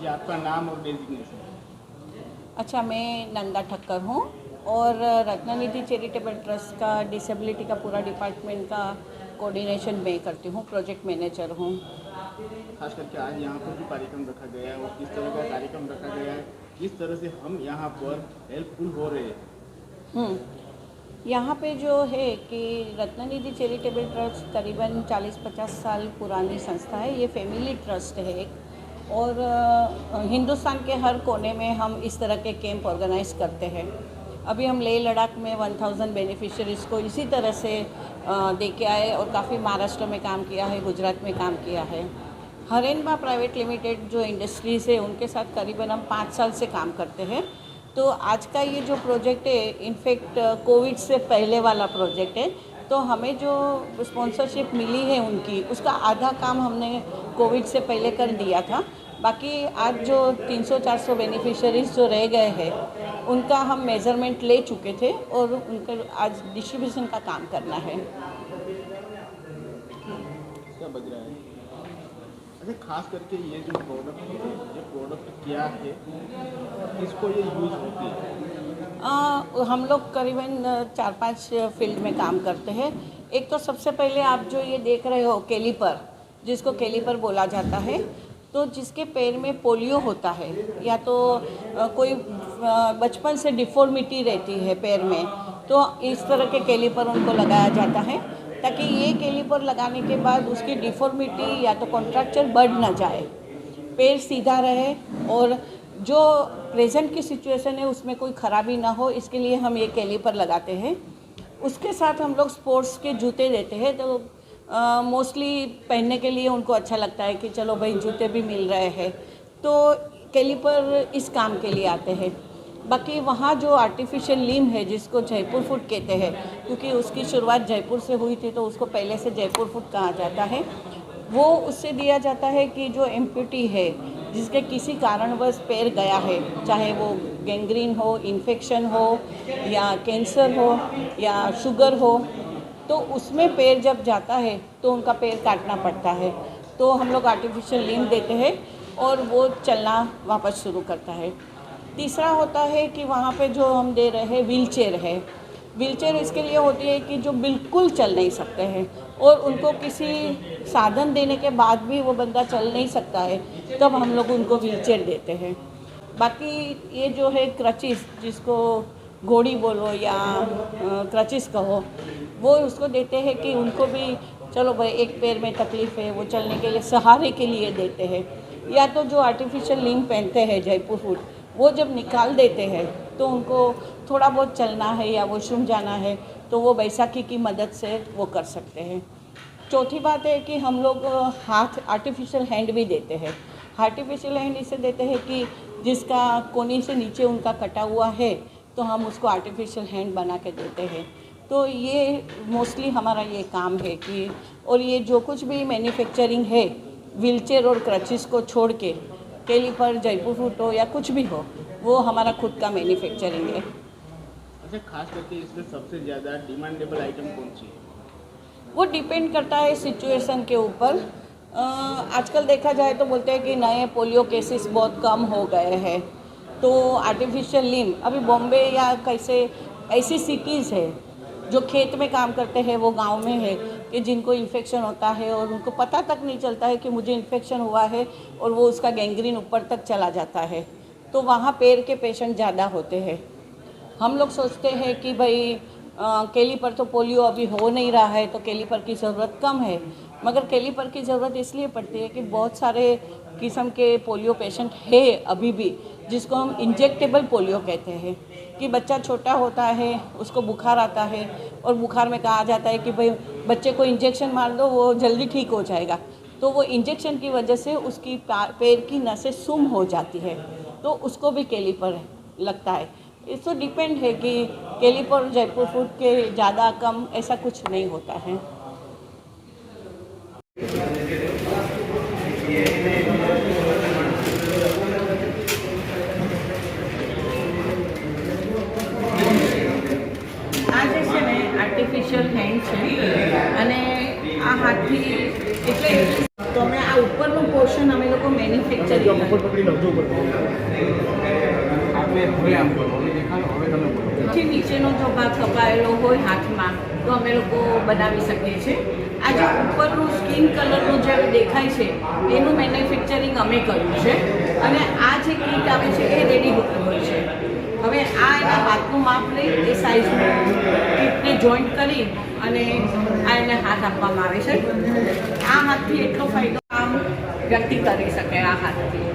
जी, आपका नाम और डेजिग्नेशन? अच्छा, मैं नंदा ठक्कर हूँ और रत्ननिधि चैरिटेबल ट्रस्ट का डिसेबिलिटी का पूरा डिपार्टमेंट का कोऑर्डिनेशन मैं करती हूँ, प्रोजेक्ट मैनेजर हूँ। खास करके आज यहाँ पर जो कार्यक्रम रखा गया है, वो किस तरह का कार्यक्रम रखा गया है, किस तरह से हम यहाँ पर हेल्पफुल हो रहे हैं? यहाँ पे जो है कि रत्ननिधि चैरिटेबल ट्रस्ट करीबन 40-50 साल पुरानी संस्था है। ये फैमिली ट्रस्ट है एक, और हिंदुस्तान के हर कोने में हम इस तरह के कैंप ऑर्गेनाइज करते हैं। अभी हम लेह लद्दाख में 1000 बेनिफिशरीज़ को इसी तरह से दे के आए, और काफ़ी महाराष्ट्र में काम किया है, गुजरात में काम किया है। हरेनबा प्राइवेट लिमिटेड जो इंडस्ट्रीज़ है, उनके साथ करीबन हम 5 साल से काम करते हैं। तो आज का ये जो प्रोजेक्ट है, इनफैक्ट कोविड से पहले वाला प्रोजेक्ट है। तो हमें जो स्पॉन्सरशिप मिली है उनकी, उसका आधा काम हमने कोविड से पहले कर दिया था। बाकी आज जो 300-400 बेनिफिशरीज़ जो रह गए हैं, उनका हम मेज़रमेंट ले चुके थे और उनका आज डिस्ट्रीब्यूशन का काम करना है। क्या बज रहा है? अच्छा, खास करके ये जो प्रोडक्ट है, ये प्रोडक्ट क्या है, किसको ये यूज़ होती है? हम लोग करीबन 4-5 फील्ड में काम करते हैं। एक तो सबसे पहले आप जो ये देख रहे हो कैलिपर, जिसको कैलिपर बोला जाता है, तो जिसके पैर में पोलियो होता है या तो कोई बचपन से डिफॉर्मिटी रहती है पैर में, तो इस तरह के कैलिपर उनको लगाया जाता है, ताकि ये कैलिपर लगाने के बाद उसकी डिफॉर्मिटी या तो कॉन्ट्रैक्चर बढ़ ना जाए, पैर सीधा रहे, और जो प्रेजेंट की सिचुएशन है उसमें कोई ख़राबी ना हो, इसके लिए हम ये कैलिपर लगाते हैं। उसके साथ हम लोग स्पोर्ट्स के जूते देते हैं, तो मोस्टली पहनने के लिए उनको अच्छा लगता है कि चलो भाई जूते भी मिल रहे हैं, तो कैलिपर इस काम के लिए आते हैं। बाकी वहाँ जो आर्टिफिशियल लिम्ब है, जिसको जयपुर फुट कहते हैं, क्योंकि उसकी शुरुआत जयपुर से हुई थी, तो उसको पहले से जयपुर फुट कहा जाता है। वो उससे दिया जाता है कि जो एम्प्यूटी है, जिसके किसी कारणवश पैर गया है, चाहे वो गैंग्रीन हो, इन्फेक्शन हो, या कैंसर हो, या शुगर हो, तो उसमें पैर जब जाता है तो उनका पैर काटना पड़ता है। तो हम लोग आर्टिफिशियल लिम्ब देते हैं और वो चलना वापस शुरू करता है। तीसरा होता है कि वहाँ पे जो हम दे रहे हैं व्हीलचेयर है। व्हीलचेयर इसके लिए होती है कि जो बिल्कुल चल नहीं सकते हैं, और उनको किसी साधन देने के बाद भी वो बंदा चल नहीं सकता है, तब हम लोग उनको व्हीलचेयर देते हैं। बाकी ये जो है क्रचिस, जिसको घोड़ी बोलो या क्रचिस कहो, वो उसको देते हैं कि उनको भी चलो भाई एक पैर में तकलीफ़ है, वो चलने के लिए सहारे के लिए देते हैं। या तो जो आर्टिफिशियल लिम्ब पहनते हैं जयपुर फुट, वो जब निकाल देते हैं तो उनको थोड़ा बहुत चलना है या वॉशरूम जाना है, तो वो बैसाखी की मदद से वो कर सकते हैं। चौथी बात है कि हम लोग हाथ आर्टिफिशियल हैंड भी देते हैं। आर्टिफिशियल हैंड इसे देते हैं कि जिसका कोनी से नीचे उनका कटा हुआ है, तो हम उसको आर्टिफिशियल हैंड बना के देते हैं। तो ये मोस्टली हमारा ये काम है कि, और ये जो कुछ भी मैन्युफैक्चरिंग है व्हीलचेयर और क्रचिस को छोड़ के, कैलिपर, जयपुर फुट हो या कुछ भी हो, वो हमारा खुद का मैन्युफैक्चरिंग है। अच्छा, खास करके इसमें सबसे ज़्यादा डिमांडेबल आइटम कौन सी है? वो डिपेंड करता है सिचुएशन के ऊपर। आजकल देखा जाए तो बोलते हैं कि नए पोलियो केसेस बहुत कम हो गए हैं, तो आर्टिफिशियल लिम्ब, अभी बॉम्बे या कैसे ऐसी सिटीज़ है जो खेत में काम करते हैं, वो गांव में है, कि जिनको इन्फेक्शन होता है और उनको पता तक नहीं चलता है कि मुझे इन्फेक्शन हुआ है, और वो उसका गैंग्रीन ऊपर तक चला जाता है, तो वहाँ पैर के पेशेंट ज़्यादा होते हैं। हम लोग सोचते हैं कि भाई कैलिपर तो पोलियो अभी हो नहीं रहा है, तो कैलिपर की ज़रूरत कम है, मगर कैलिपर की ज़रूरत इसलिए पड़ती है कि बहुत सारे किस्म के पोलियो पेशेंट है अभी भी, जिसको हम इंजेक्टेबल पोलियो कहते हैं, कि बच्चा छोटा होता है, उसको बुखार आता है, और बुखार में कहा जाता है कि भाई बच्चे को इंजेक्शन मार दो, वो जल्दी ठीक हो जाएगा, तो वो इंजेक्शन की वजह से उसकी पैर की नसें सुम हो जाती है, तो उसको भी कैलिपर लगता है। इस तो डिपेंड है कि कैलिपर जयपुर फुट के ज़्यादा कम ऐसा कुछ नहीं होता है। આ જે છે ને આર્ટિફિશિયલ હેન્ડ છે, અને આ હાથથી એટલે તો અમે આ ઉપરનું પોર્શન અમે લોકો મેન્યુફેક્ચરિંગ ઉપર પકડી લો જો ઉપર આપણે હવે આમ કરો હવે દેખાડો હવે તમે બોલો જે નીચેનો જો ભાગ કપાયેલો હોય હાથમાં તો અમે લોકો બનાવી શકીએ છીએ. આ જે ઉપરનું સ્કિન કલરનું જે દેખાય છે એનું મેન્યુફેક્ચરિંગ અમે કર્યું છે અને આ જે કીટ આવે છે એ રેડી હોય છે. હવે આ એના હાથનું માપ લઈ એ સાઇઝનું કીટને જોઈન્ટ કરી અને આ એને હાથ આપવામાં આવે છે. આ હાથથી એટલો ફાયદો આમ વ્યક્તિ કરી શકે આ હાથથી.